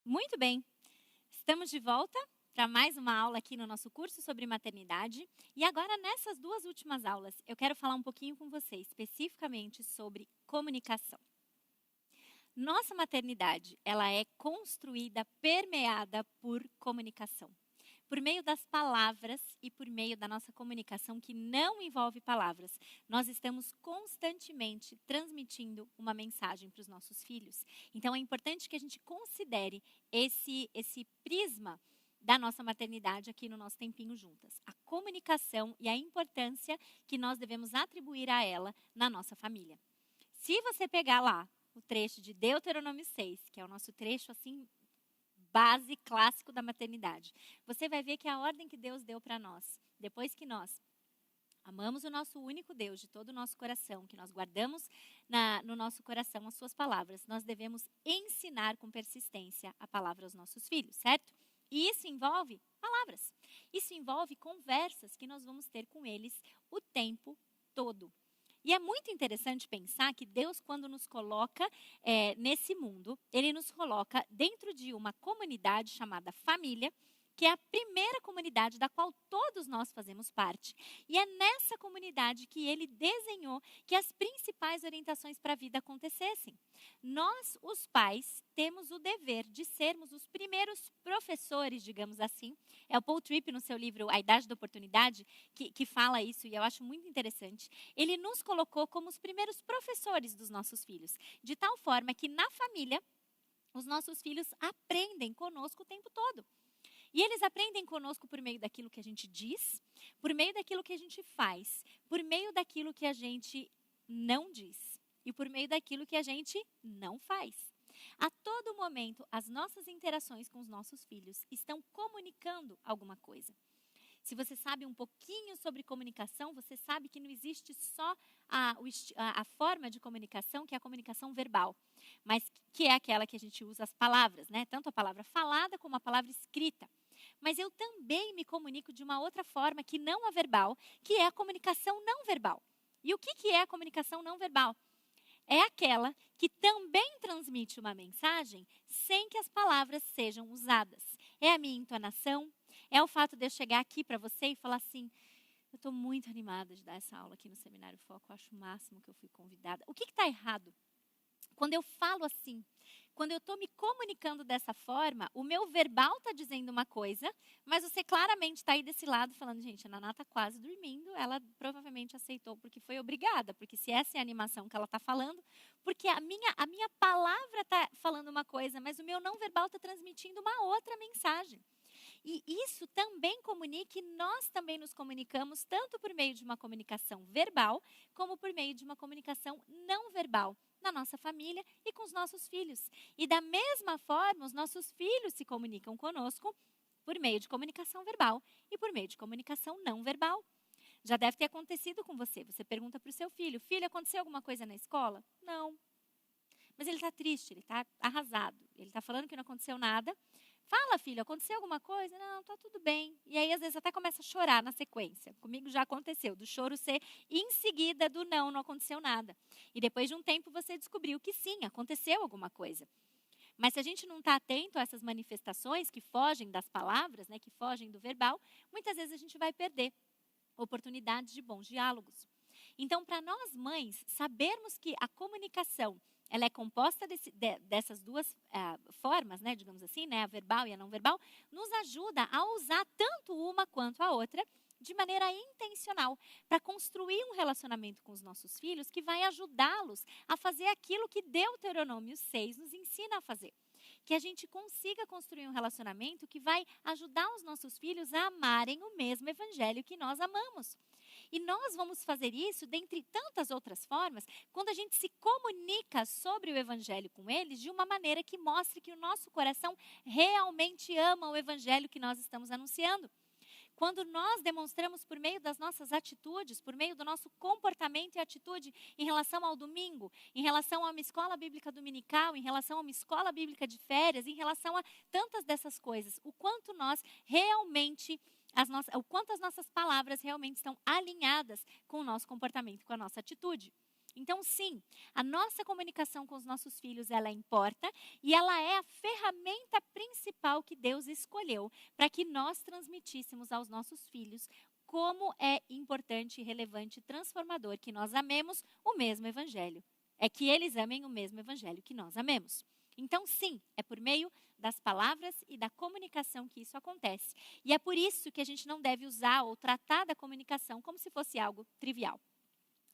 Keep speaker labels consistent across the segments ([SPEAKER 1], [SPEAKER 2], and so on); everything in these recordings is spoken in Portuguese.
[SPEAKER 1] Muito bem, estamos de volta para mais uma aula aqui no nosso curso sobre maternidade. E agora, nessas duas últimas aulas, eu quero falar um pouquinho com vocês, especificamente sobre comunicação. Nossa maternidade, ela é construída, permeada por comunicação. Por meio das palavras e por meio da nossa comunicação que não envolve palavras, nós estamos constantemente transmitindo uma mensagem para os nossos filhos. Então é importante que a gente considere esse prisma da nossa maternidade aqui no nosso tempinho juntas. A comunicação e a importância que nós devemos atribuir a ela na nossa família. Se você pegar lá o trecho de Deuteronômio 6, que é o nosso trecho assim base clássico da maternidade, você vai ver que a ordem que Deus deu para nós, depois que nós amamos o nosso único Deus de todo o nosso coração, que nós guardamos no nosso coração as suas palavras, nós devemos ensinar com persistência a palavra aos nossos filhos, certo? E isso envolve palavras, isso envolve conversas que nós vamos ter com eles o tempo todo. E é muito interessante pensar que Deus, quando nos coloca nesse mundo, Ele nos coloca dentro de uma comunidade chamada família, que é a primeira comunidade da qual todos nós fazemos parte. E é nessa comunidade que Ele desenhou que as principais orientações para a vida acontecessem. Nós, os pais, temos o dever de sermos os primeiros professores, digamos assim. É o Paul Tripp, no seu livro A Idade da Oportunidade, que fala isso, e eu acho muito interessante. Ele nos colocou como os primeiros professores dos nossos filhos, de tal forma que na família, os nossos filhos aprendem conosco o tempo todo. E eles aprendem conosco por meio daquilo que a gente diz, por meio daquilo que a gente faz, por meio daquilo que a gente não diz e por meio daquilo que a gente não faz. A todo momento, as nossas interações com os nossos filhos estão comunicando alguma coisa. Se você sabe um pouquinho sobre comunicação, você sabe que não existe só a forma de comunicação, que é a comunicação verbal, mas que é aquela que a gente usa as palavras, né? Tanto a palavra falada como a palavra escrita. Mas eu também me comunico de uma outra forma que não a verbal, que é a comunicação não verbal. E o que é a comunicação não verbal? É aquela que também transmite uma mensagem sem que as palavras sejam usadas. É a minha entonação, é o fato de eu chegar aqui para você e falar assim, eu estou muito animada de dar essa aula aqui no Seminário Foco, eu acho o máximo que eu fui convidada. O que está errado? Quando eu falo assim, quando eu estou me comunicando dessa forma, o meu verbal está dizendo uma coisa, mas você claramente está aí desse lado falando, gente, a Naná está quase dormindo, ela provavelmente aceitou porque foi obrigada, porque se essa é a animação que ela está falando, porque a minha palavra está falando uma coisa, mas o meu não verbal está transmitindo uma outra mensagem. E isso também comunica e nós também nos comunicamos tanto por meio de uma comunicação verbal, como por meio de uma comunicação não verbal na nossa família e com os nossos filhos. E da mesma forma, os nossos filhos se comunicam conosco por meio de comunicação verbal e por meio de comunicação não verbal. Já deve ter acontecido com você. Você pergunta para o seu filho, filho, aconteceu alguma coisa na escola? Não. Mas ele está triste, ele está arrasado. Ele está falando que não aconteceu nada. Fala, filho, aconteceu alguma coisa? Não, está tudo bem. E aí, às vezes, até começa a chorar na sequência. Comigo já aconteceu, do choro ser em seguida do não aconteceu nada. E depois de um tempo você descobriu que sim, aconteceu alguma coisa. Mas se a gente não está atento a essas manifestações que fogem das palavras, né, que fogem do verbal, muitas vezes a gente vai perder oportunidades de bons diálogos. Então, para nós mães, sabermos que a comunicação ela é composta dessas duas formas, né, digamos assim, né, a verbal e a não verbal, nos ajuda a usar tanto uma quanto a outra de maneira intencional, para construir um relacionamento com os nossos filhos que vai ajudá-los a fazer aquilo que Deuteronômio 6 nos ensina a fazer. Que a gente consiga construir um relacionamento que vai ajudar os nossos filhos a amarem o mesmo evangelho que nós amamos. E nós vamos fazer isso, dentre tantas outras formas, quando a gente se comunica sobre o evangelho com eles de uma maneira que mostre que o nosso coração realmente ama o evangelho que nós estamos anunciando. Quando nós demonstramos por meio das nossas atitudes, por meio do nosso comportamento e atitude em relação ao domingo, em relação a uma escola bíblica dominical, em relação a uma escola bíblica de férias, em relação a tantas dessas coisas, o quanto nós realmente, o quanto as nossas palavras realmente estão alinhadas com o nosso comportamento, com a nossa atitude. Então, sim, a nossa comunicação com os nossos filhos, ela importa e ela é a ferramenta principal que Deus escolheu para que nós transmitíssemos aos nossos filhos como é importante, relevante e transformador que nós amemos o mesmo evangelho. É que eles amem o mesmo evangelho que nós amemos. Então, sim, é por meio das palavras e da comunicação que isso acontece. E é por isso que a gente não deve usar ou tratar da comunicação como se fosse algo trivial.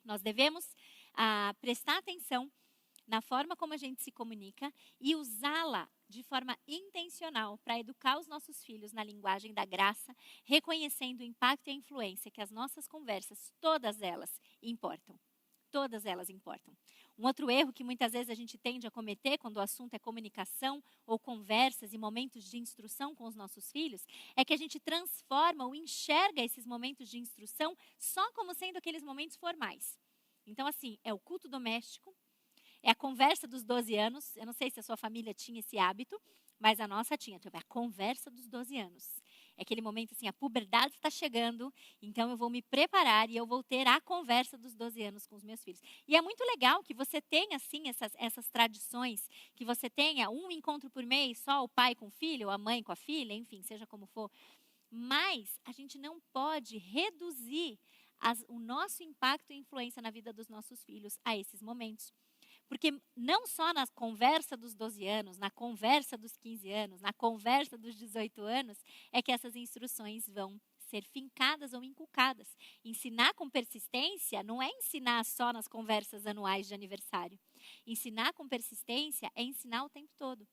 [SPEAKER 1] Nós devemos prestar atenção na forma como a gente se comunica e usá-la de forma intencional para educar os nossos filhos na linguagem da graça, reconhecendo o impacto e a influência que as nossas conversas, todas elas, importam. Todas elas importam. Um outro erro que muitas vezes a gente tende a cometer quando o assunto é comunicação ou conversas e momentos de instrução com os nossos filhos é que a gente transforma ou enxerga esses momentos de instrução só como sendo aqueles momentos formais. Então, assim, é o culto doméstico, é a conversa dos 12 anos. Eu não sei se a sua família tinha esse hábito, mas a nossa tinha. Tipo, é a conversa dos 12 anos. É aquele momento assim, a puberdade está chegando, então eu vou me preparar e eu vou ter a conversa dos 12 anos com os meus filhos. E é muito legal que você tenha, assim, essas tradições, que você tenha um encontro por mês, só o pai com o filho, ou a mãe com a filha, enfim, seja como for. Mas a gente não pode reduzir o nosso impacto e influência na vida dos nossos filhos a esses momentos. Porque não só na conversa dos 12 anos, na conversa dos 15 anos, na conversa dos 18 anos, é que essas instruções vão ser fincadas ou inculcadas. Ensinar com persistência não é ensinar só nas conversas anuais de aniversário. Ensinar com persistência é ensinar o tempo todo.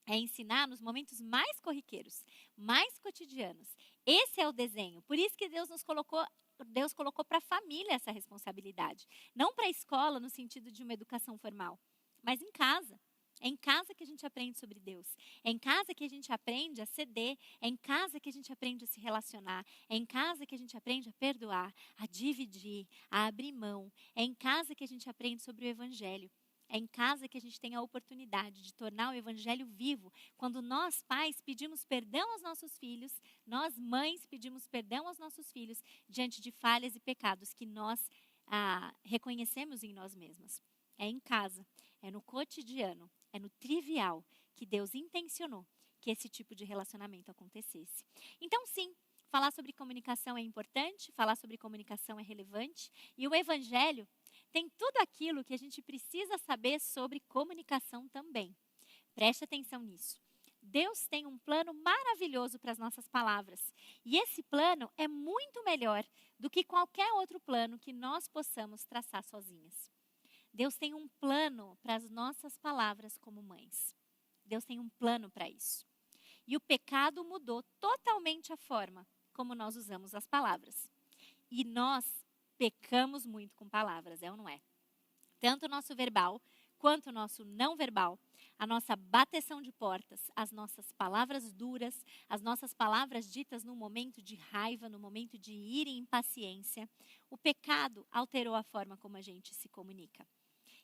[SPEAKER 1] É ensinar nos momentos mais corriqueiros, mais cotidianos. Esse é o desenho. Por isso que Deus colocou para a família essa responsabilidade. Não para a escola no sentido de uma educação formal, mas em casa. É em casa que a gente aprende sobre Deus. É em casa que a gente aprende a ceder. É em casa que a gente aprende a se relacionar. É em casa que a gente aprende a perdoar, a dividir, a abrir mão. É em casa que a gente aprende sobre o Evangelho. É em casa que a gente tem a oportunidade de tornar o evangelho vivo. Quando nós, pais, pedimos perdão aos nossos filhos, nós, mães, pedimos perdão aos nossos filhos diante de falhas e pecados que nós reconhecemos em nós mesmas. É em casa, é no cotidiano, é no trivial que Deus intencionou que esse tipo de relacionamento acontecesse. Então, sim, falar sobre comunicação é importante, falar sobre comunicação é relevante, e o evangelho tem tudo aquilo que a gente precisa saber sobre comunicação também. Preste atenção nisso. Deus tem um plano maravilhoso para as nossas palavras. E esse plano é muito melhor do que qualquer outro plano que nós possamos traçar sozinhas. Deus tem um plano para as nossas palavras como mães. Deus tem um plano para isso. E o pecado mudou totalmente a forma como nós usamos as palavras. E nós pecamos muito com palavras, é ou não é? Tanto o nosso verbal quanto o nosso não verbal, a nossa bateção de portas, as nossas palavras duras, as nossas palavras ditas no momento de raiva, no momento de ira e impaciência. O pecado alterou a forma como a gente se comunica.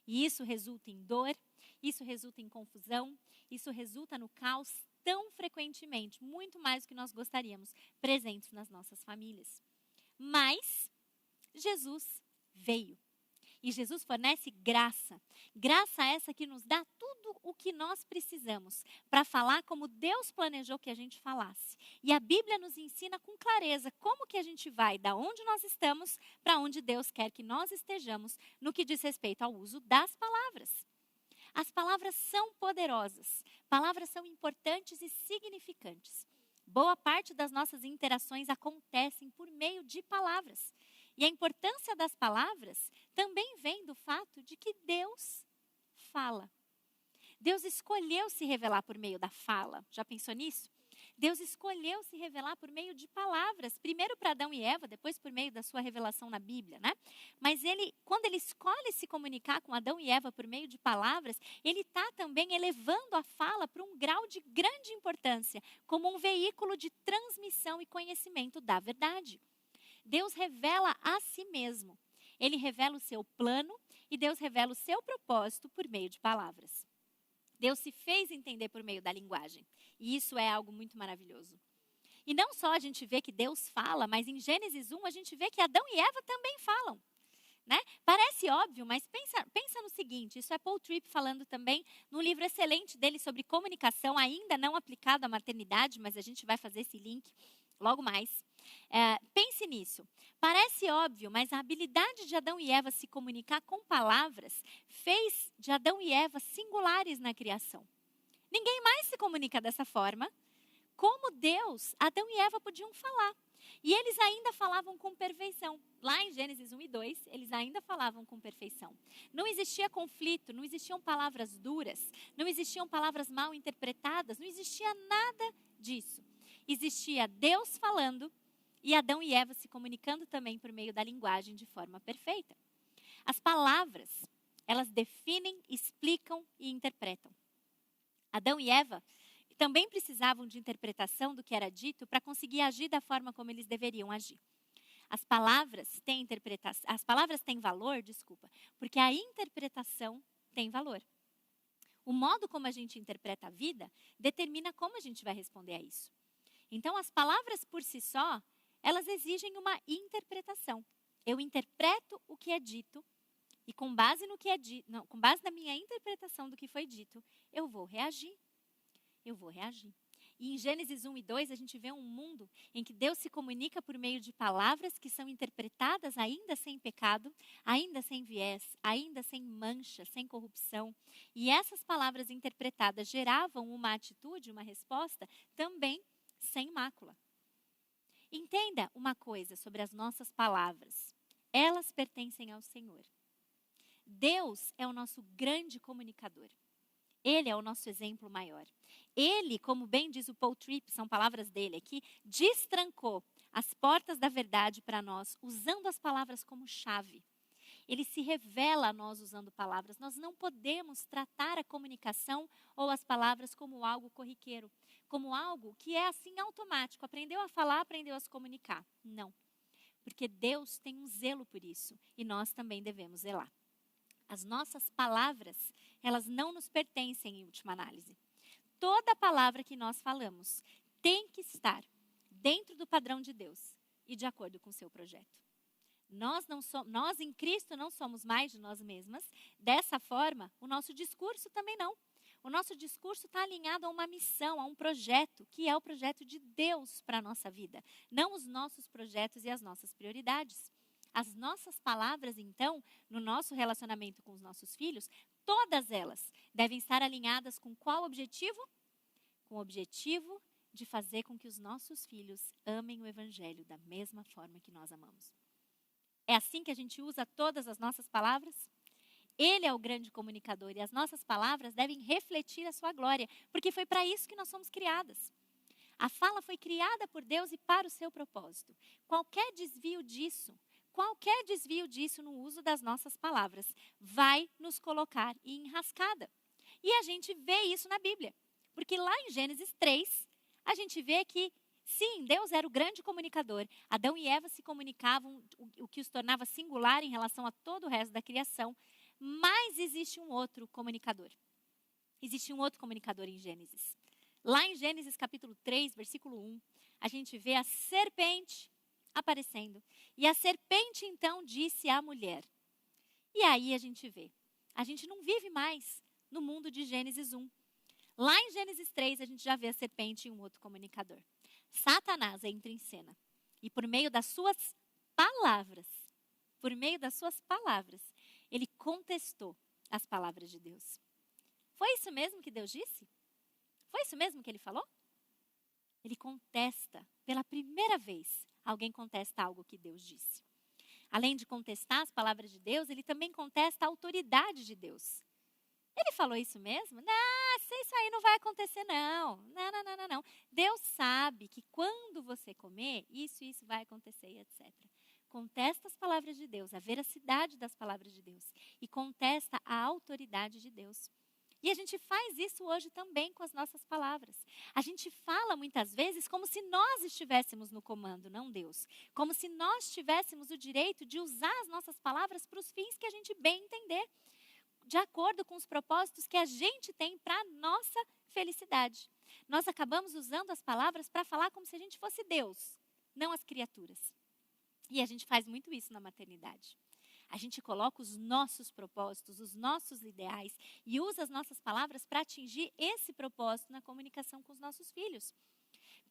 [SPEAKER 1] E isso resulta em dor, isso resulta em confusão, isso resulta no caos tão frequentemente, muito mais do que nós gostaríamos, presentes nas nossas famílias. Mas Jesus veio. E Jesus fornece graça. Graça essa que nos dá tudo o que nós precisamos para falar como Deus planejou que a gente falasse. E a Bíblia nos ensina com clareza como que a gente vai da onde nós estamos para onde Deus quer que nós estejamos no que diz respeito ao uso das palavras. As palavras são poderosas. Palavras são importantes e significantes. Boa parte das nossas interações acontecem por meio de palavras. E a importância das palavras também vem do fato de que Deus fala. Deus escolheu se revelar por meio da fala. Já pensou nisso? Deus escolheu se revelar por meio de palavras. Primeiro para Adão e Eva, depois por meio da sua revelação na Bíblia, né? Mas quando ele escolhe se comunicar com Adão e Eva por meio de palavras, ele está também elevando a fala para um grau de grande importância, como um veículo de transmissão e conhecimento da verdade. Deus revela a si mesmo. Ele revela o seu plano e Deus revela o seu propósito por meio de palavras. Deus se fez entender por meio da linguagem. E isso é algo muito maravilhoso. E não só a gente vê que Deus fala, mas em Gênesis 1 a gente vê que Adão e Eva também falam. Né? Parece óbvio, mas pensa no seguinte, isso é Paul Tripp falando também num livro excelente dele sobre comunicação, ainda não aplicado à maternidade, mas a gente vai fazer esse link logo mais. Pense nisso. Parece óbvio, mas a habilidade de Adão e Eva se comunicar com palavras fez de Adão e Eva singulares na criação. Ninguém mais se comunica dessa forma. Como Deus, Adão e Eva podiam falar. E eles ainda falavam com perfeição. Lá em Gênesis 1 e 2, eles ainda falavam com perfeição. Não existia conflito, não existiam palavras duras, não existiam palavras mal interpretadas, não existia nada disso. Existia Deus falando e Adão e Eva se comunicando também por meio da linguagem de forma perfeita. As palavras, elas definem, explicam e interpretam. Adão e Eva também precisavam de interpretação do que era dito para conseguir agir da forma como eles deveriam agir. As palavras têm valor, porque a interpretação tem valor. O modo como a gente interpreta a vida determina como a gente vai responder a isso. Então, as palavras por si só, elas exigem uma interpretação. Eu interpreto o que é dito e com base no que é dito, com base na minha interpretação do que foi dito, eu vou reagir. E em Gênesis 1 e 2, a gente vê um mundo em que Deus se comunica por meio de palavras que são interpretadas ainda sem pecado, ainda sem viés, ainda sem mancha, sem corrupção. E essas palavras interpretadas geravam uma atitude, uma resposta, também sem mácula. Entenda uma coisa sobre as nossas palavras. Elas pertencem ao Senhor. Deus é o nosso grande comunicador. Ele é o nosso exemplo maior. Ele, como bem diz o Paul Tripp, são palavras dele aqui, destrancou as portas da verdade para nós, usando as palavras como chave. Ele se revela a nós usando palavras. Nós não podemos tratar a comunicação ou as palavras como algo corriqueiro, como algo que é assim automático. Aprendeu a falar, aprendeu a se comunicar. Não. Porque Deus tem um zelo por isso e nós também devemos zelar. As nossas palavras, elas não nos pertencem em última análise. Toda palavra que nós falamos tem que estar dentro do padrão de Deus e de acordo com o seu projeto. Nós em Cristo não somos mais de nós mesmas. Dessa forma, o nosso discurso também não. O nosso discurso está alinhado a uma missão, a um projeto, que é o projeto de Deus para a nossa vida. Não os nossos projetos e as nossas prioridades. As nossas palavras, então, no nosso relacionamento com os nossos filhos, todas elas devem estar alinhadas com qual objetivo? Com o objetivo de fazer com que os nossos filhos amem o Evangelho da mesma forma que nós amamos. É assim que a gente usa todas as nossas palavras? Ele é o grande comunicador e as nossas palavras devem refletir a sua glória, porque foi para isso que nós somos criadas. A fala foi criada por Deus e para o seu propósito. Qualquer desvio disso no uso das nossas palavras vai nos colocar em enrascada. E a gente vê isso na Bíblia. Porque lá em Gênesis 3, a gente vê que, sim, Deus era o grande comunicador. Adão e Eva se comunicavam, o que os tornava singular em relação a todo o resto da criação. Mas existe um outro comunicador. Existe um outro comunicador em Gênesis. Lá em Gênesis capítulo 3, versículo 1, a gente vê a serpente aparecendo. E a serpente, então, disse à mulher. E aí a gente não vive mais no mundo de Gênesis 1. Lá em Gênesis 3, a gente já vê a serpente e um outro comunicador. Satanás entra em cena. E por meio das suas palavras, ele contestou as palavras de Deus. Foi isso mesmo que Deus disse? Foi isso mesmo que ele falou? Ele contesta, pela primeira vez, alguém contesta algo que Deus disse. Além de contestar as palavras de Deus, ele também contesta a autoridade de Deus. Ele falou isso mesmo? Não, isso aí não vai acontecer, não. Não. Deus sabe que quando você comer, isso vai acontecer, etc. Contesta as palavras de Deus, a veracidade das palavras de Deus. E contesta a autoridade de Deus. E a gente faz isso hoje também com as nossas palavras. A gente fala muitas vezes como se nós estivéssemos no comando, não Deus. Como se nós tivéssemos o direito de usar as nossas palavras para os fins que a gente bem entender. De acordo com os propósitos que a gente tem para a nossa felicidade. Nós acabamos usando as palavras para falar como se a gente fosse Deus, não as criaturas. E a gente faz muito isso na maternidade. A gente coloca os nossos propósitos, os nossos ideais e usa as nossas palavras para atingir esse propósito na comunicação com os nossos filhos.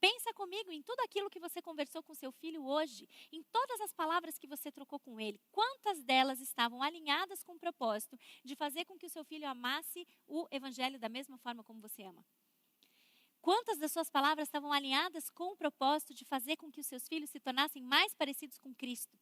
[SPEAKER 1] Pensa comigo em tudo aquilo que você conversou com seu filho hoje, em todas as palavras que você trocou com ele. Quantas delas estavam alinhadas com o propósito de fazer com que o seu filho amasse o evangelho da mesma forma como você ama? Quantas das suas palavras estavam alinhadas com o propósito de fazer com que os seus filhos se tornassem mais parecidos com Cristo?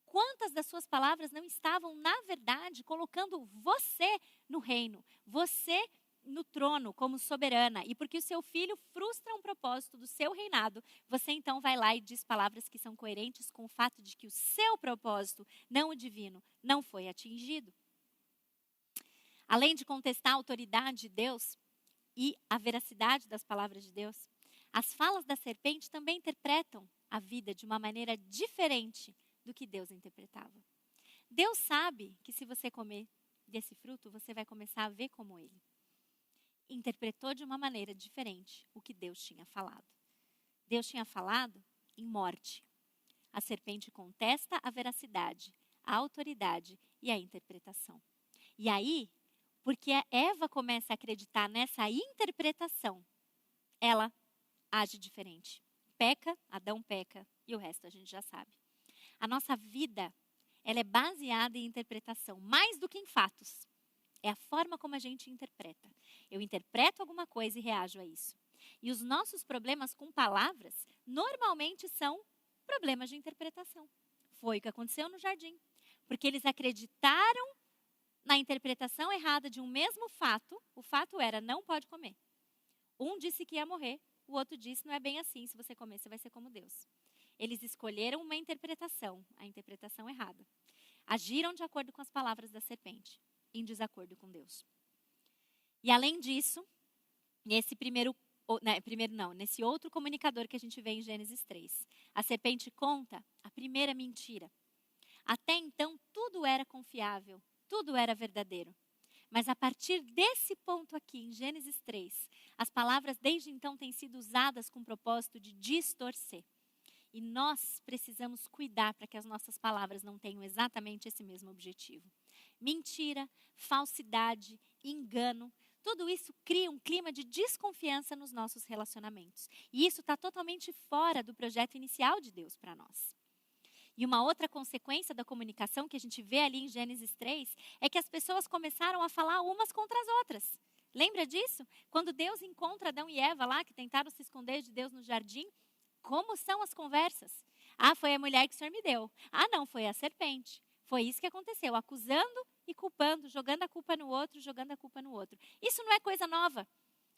[SPEAKER 1] Quantas das suas palavras não estavam, na verdade, colocando você no reino, você no trono como soberana, e porque o seu filho frustra um propósito do seu reinado, você então vai lá e diz palavras que são coerentes com o fato de que o seu propósito, não o divino, não foi atingido. Além de contestar a autoridade de Deus e a veracidade das palavras de Deus, as falas da serpente também interpretam a vida de uma maneira diferente do que Deus interpretava. Deus sabe que se você comer desse fruto, você vai começar a ver como ele. Interpretou de uma maneira diferente o que Deus tinha falado. Deus tinha falado em morte. A serpente contesta a veracidade, a autoridade e a interpretação. E aí, porque a Eva começa a acreditar nessa interpretação, ela age diferente. Peca, Adão peca, e o resto a gente já sabe. A nossa vida, ela é baseada em interpretação, mais do que em fatos. É a forma como a gente interpreta. Eu interpreto alguma coisa e reajo a isso. E os nossos problemas com palavras, normalmente são problemas de interpretação. Foi o que aconteceu no jardim. Porque eles acreditaram na interpretação errada de um mesmo fato. O fato era, não pode comer. Um disse que ia morrer, o outro disse, não é bem assim, se você comer, você vai ser como Deus. Eles escolheram uma interpretação, a interpretação errada. Agiram de acordo com as palavras da serpente, em desacordo com Deus. E além disso, nesse nesse outro comunicador que a gente vê em Gênesis 3, a serpente conta a primeira mentira. Até então, tudo era confiável, tudo era verdadeiro. Mas a partir desse ponto aqui, em Gênesis 3, as palavras desde então têm sido usadas com o propósito de distorcer. E nós precisamos cuidar para que as nossas palavras não tenham exatamente esse mesmo objetivo. Mentira, falsidade, engano, tudo isso cria um clima de desconfiança nos nossos relacionamentos. E isso está totalmente fora do projeto inicial de Deus para nós. E uma outra consequência da comunicação que a gente vê ali em Gênesis 3 é que as pessoas começaram a falar umas contra as outras. Lembra disso? Quando Deus encontra Adão e Eva lá, que tentaram se esconder de Deus no jardim, como são as conversas? Ah, foi a mulher que o Senhor me deu. Ah, não, foi a serpente. Foi isso que aconteceu, acusando e culpando, jogando a culpa no outro, jogando a culpa no outro. Isso não é coisa nova.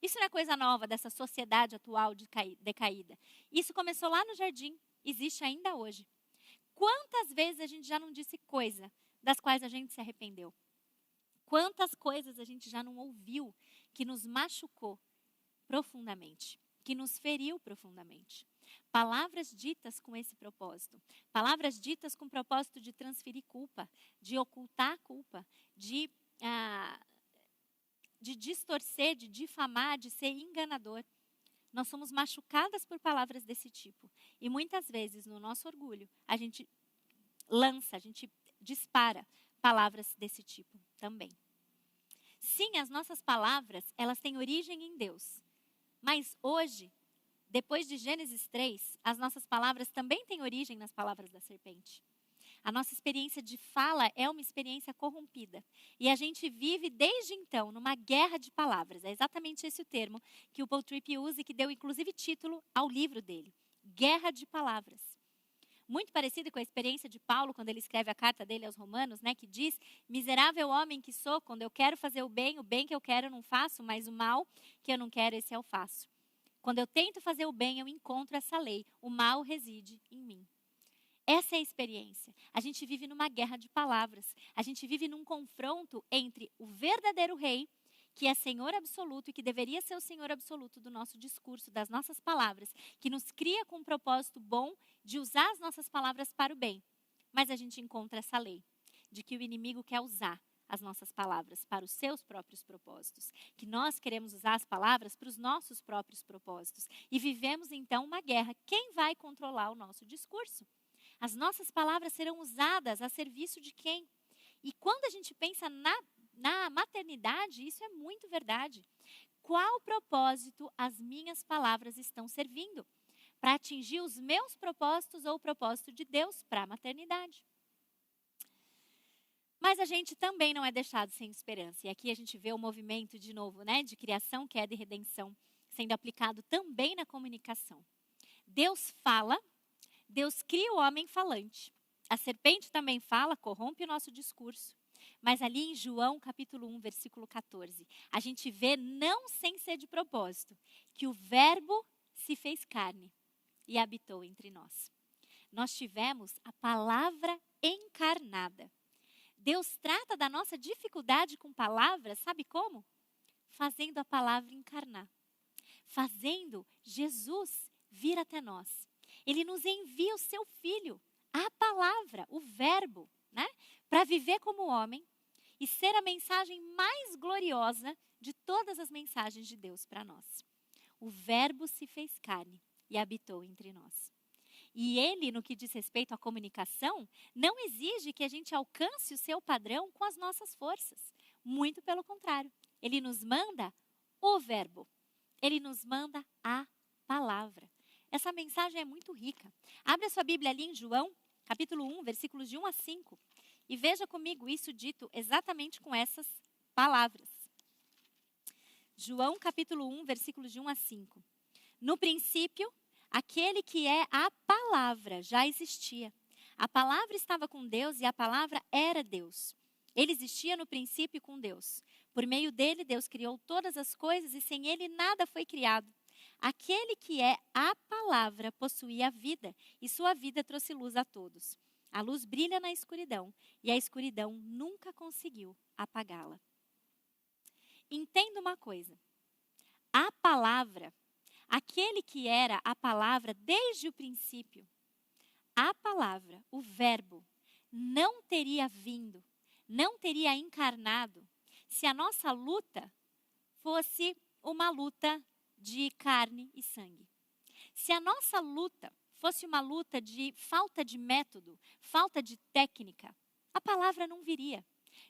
[SPEAKER 1] Isso não é coisa nova dessa sociedade atual decaída. Isso começou lá no jardim, existe ainda hoje. Quantas vezes a gente já não disse coisa das quais a gente se arrependeu? Quantas coisas a gente já não ouviu que nos machucou profundamente, que nos feriu profundamente? Palavras ditas com esse propósito. Palavras ditas com o propósito de transferir culpa, de ocultar a culpa, de distorcer, de difamar, de ser enganador. Nós somos machucadas por palavras desse tipo. E muitas vezes, no nosso orgulho, a gente a gente dispara palavras desse tipo também. Sim, as nossas palavras, elas têm origem em Deus. Mas hoje, depois de Gênesis 3, as nossas palavras também têm origem nas palavras da serpente. A nossa experiência de fala é uma experiência corrompida. E a gente vive desde então numa guerra de palavras. É exatamente esse o termo que o Paul Tripp usa e que deu inclusive título ao livro dele. Guerra de palavras. Muito parecido com a experiência de Paulo quando ele escreve a carta dele aos Romanos, né, que diz: miserável homem que sou, quando eu quero fazer o bem que eu quero eu não faço, mas o mal que eu não quero, esse eu faço. Quando eu tento fazer o bem, eu encontro essa lei. O mal reside em mim. Essa é a experiência. A gente vive numa guerra de palavras. A gente vive num confronto entre o verdadeiro rei, que é Senhor absoluto e que deveria ser o Senhor absoluto do nosso discurso, das nossas palavras, que nos cria com um propósito bom de usar as nossas palavras para o bem. Mas a gente encontra essa lei de que o inimigo quer usar as nossas palavras para os seus próprios propósitos, que nós queremos usar as palavras para os nossos próprios propósitos. E vivemos então uma guerra. Quem vai controlar o nosso discurso? As nossas palavras serão usadas a serviço de quem? E quando a gente pensa na maternidade, isso é muito verdade. Qual propósito as minhas palavras estão servindo? Para atingir os meus propósitos ou o propósito de Deus para a maternidade? Mas a gente também não é deixado sem esperança. E aqui a gente vê o movimento, de novo, né, de criação, queda e redenção, sendo aplicado também na comunicação. Deus fala, Deus cria o homem falante. A serpente também fala, corrompe o nosso discurso. Mas ali em João, capítulo 1, versículo 14, a gente vê, não sem ser de propósito, que o verbo se fez carne e habitou entre nós. Nós tivemos a palavra encarnada. Deus trata da nossa dificuldade com palavras, sabe como? Fazendo a palavra encarnar. Fazendo Jesus vir até nós. Ele nos envia o seu Filho, a palavra, o verbo, né? Para viver como homem e ser a mensagem mais gloriosa de todas as mensagens de Deus para nós. O verbo se fez carne e habitou entre nós. E ele, no que diz respeito à comunicação, não exige que a gente alcance o seu padrão com as nossas forças. Muito pelo contrário. Ele nos manda o verbo. Ele nos manda a palavra. Essa mensagem é muito rica. Abre a sua Bíblia ali em João, capítulo 1, versículos de 1 a 5. E veja comigo isso dito exatamente com essas palavras. João, capítulo 1, versículos de 1 a 5. No princípio, aquele que é a palavra já existia. A palavra estava com Deus e a palavra era Deus. Ele existia no princípio com Deus. Por meio dele, Deus criou todas as coisas e sem ele nada foi criado. Aquele que é a palavra possuía a vida e sua vida trouxe luz a todos. A luz brilha na escuridão e a escuridão nunca conseguiu apagá-la. Entenda uma coisa. A palavra, aquele que era a palavra desde o princípio, a palavra, o verbo, não teria vindo, não teria encarnado se a nossa luta fosse uma luta de carne e sangue. Se a nossa luta fosse uma luta de falta de método, falta de técnica, a palavra não viria.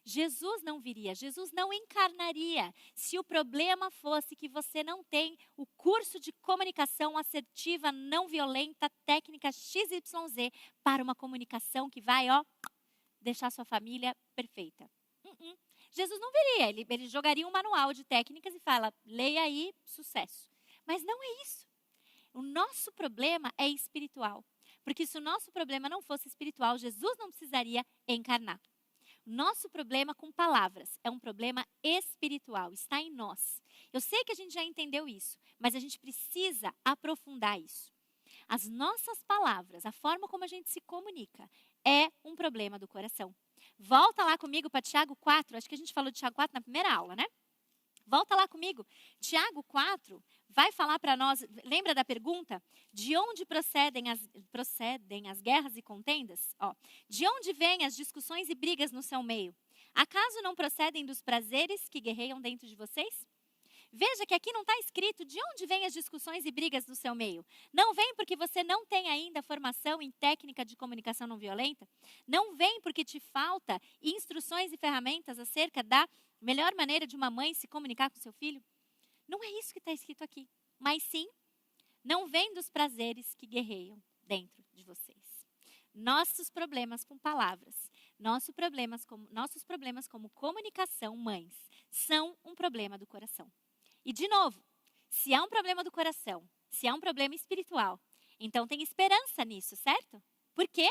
[SPEAKER 1] Jesus não viria, Jesus não encarnaria se o problema fosse que você não tem o curso de comunicação assertiva, não violenta, técnica XYZ para uma comunicação que vai, deixar sua família perfeita. Jesus não viria, ele jogaria um manual de técnicas e fala, leia aí, sucesso. Mas não é isso. O nosso problema é espiritual. Porque se o nosso problema não fosse espiritual, Jesus não precisaria encarnar. Nosso problema com palavras é um problema espiritual, está em nós. Eu sei que a gente já entendeu isso, mas a gente precisa aprofundar isso. As nossas palavras, a forma como a gente se comunica, é um problema do coração. Volta lá comigo para Tiago 4, acho que a gente falou de Tiago 4 na primeira aula, né? Volta lá comigo. Tiago 4 vai falar para nós, lembra da pergunta? De onde procedem as guerras e contendas? De onde vêm as discussões e brigas no seu meio? Acaso não procedem dos prazeres que guerreiam dentro de vocês? Veja que aqui não está escrito de onde vêm as discussões e brigas no seu meio. Não vem porque você não tem ainda formação em técnica de comunicação não violenta. Não vem porque te falta instruções e ferramentas acerca da melhor maneira de uma mãe se comunicar com seu filho. Não é isso que está escrito aqui. Mas sim, não vem dos prazeres que guerreiam dentro de vocês. Nossos problemas com palavras, nossos problemas como comunicação, mães, são um problema do coração. E, de novo, se há um problema do coração, se há um problema espiritual, então tem esperança nisso, certo? Por quê?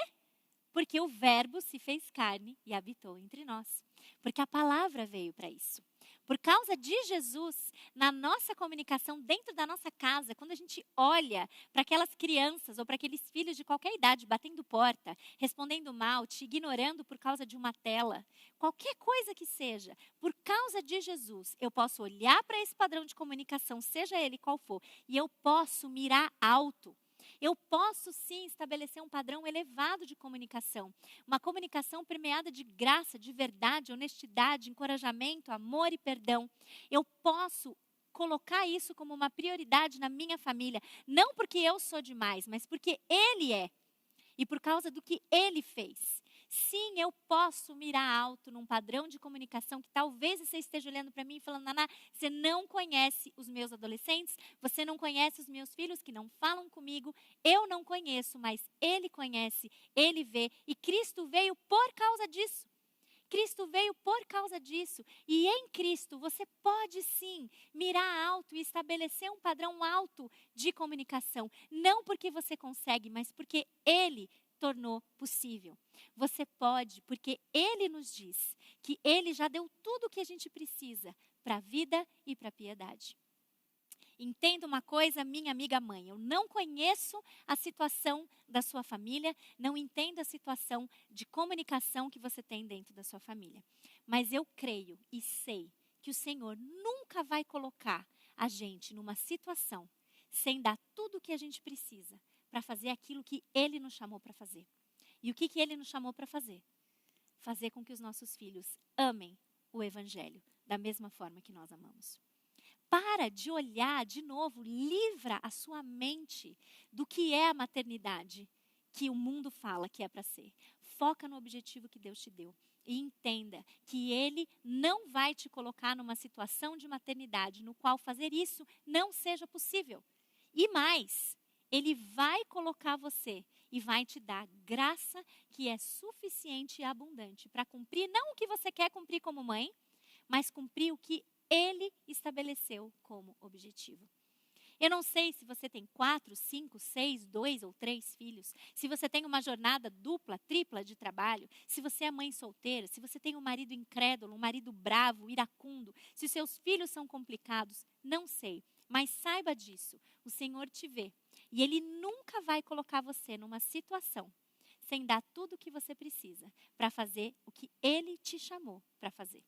[SPEAKER 1] Porque o verbo se fez carne e habitou entre nós. Porque a palavra veio para isso. Por causa de Jesus, na nossa comunicação dentro da nossa casa, quando a gente olha para aquelas crianças ou para aqueles filhos de qualquer idade batendo porta, respondendo mal, te ignorando por causa de uma tela, qualquer coisa que seja, por causa de Jesus, eu posso olhar para esse padrão de comunicação, seja ele qual for, e eu posso mirar alto. Eu posso sim estabelecer um padrão elevado de comunicação. Uma comunicação permeada de graça, de verdade, honestidade, encorajamento, amor e perdão. Eu posso colocar isso como uma prioridade na minha família. Não porque eu sou demais, mas porque Ele é. e por causa do que Ele fez. Sim, eu posso mirar alto num padrão de comunicação que talvez você esteja olhando para mim e falando, Naná, você não conhece os meus adolescentes, você não conhece os meus filhos que não falam comigo, eu não conheço, mas Ele conhece, Ele vê, e Cristo veio por causa disso. Cristo veio por causa disso. E em Cristo você pode sim mirar alto e estabelecer um padrão alto de comunicação. Não porque você consegue, mas porque Ele tornou possível. Você pode, porque Ele nos diz que Ele já deu tudo o que a gente precisa para a vida e para a piedade. Entenda uma coisa, minha amiga mãe, eu não conheço a situação da sua família, não entendo a situação de comunicação que você tem dentro da sua família. Mas eu creio e sei que o Senhor nunca vai colocar a gente numa situação sem dar tudo o que a gente precisa para fazer aquilo que Ele nos chamou para fazer. E o que Ele nos chamou para fazer? Fazer com que os nossos filhos amem o Evangelho da mesma forma que nós amamos. Para de olhar, de novo, livra a sua mente do que é a maternidade que o mundo fala que é para ser. Foca no objetivo que Deus te deu e entenda que Ele não vai te colocar numa situação de maternidade no qual fazer isso não seja possível. E mais, Ele vai colocar você e vai te dar graça que é suficiente e abundante para cumprir, não o que você quer cumprir como mãe, mas cumprir o que Ele estabeleceu como objetivo. Eu não sei se você tem 4, 5, 6, 2 ou 3 filhos, se você tem uma jornada dupla, tripla de trabalho, se você é mãe solteira, se você tem um marido incrédulo, um marido bravo, iracundo, se os seus filhos são complicados, não sei. Mas saiba disso, o Senhor te vê e Ele nunca vai colocar você numa situação sem dar tudo o que você precisa para fazer o que Ele te chamou para fazer.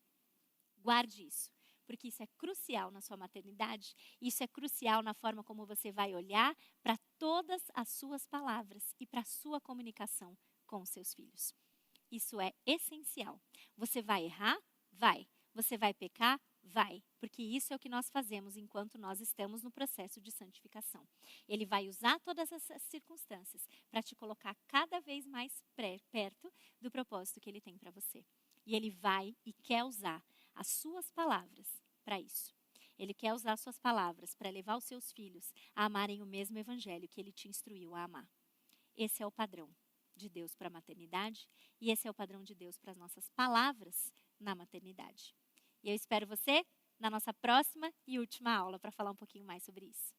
[SPEAKER 1] Guarde isso, porque isso é crucial na sua maternidade, isso é crucial na forma como você vai olhar para todas as suas palavras e para a sua comunicação com os seus filhos. Isso é essencial. Você vai errar? Vai. Você vai pecar? Vai. Porque isso é o que nós fazemos enquanto nós estamos no processo de santificação. Ele vai usar todas essas circunstâncias para te colocar cada vez mais perto do propósito que Ele tem para você. E Ele vai e quer usar as suas palavras para isso. Ele quer usar as suas palavras para levar os seus filhos a amarem o mesmo evangelho que Ele te instruiu a amar. Esse é o padrão de Deus para a maternidade e esse é o padrão de Deus para as nossas palavras na maternidade. E eu espero você na nossa próxima e última aula para falar um pouquinho mais sobre isso.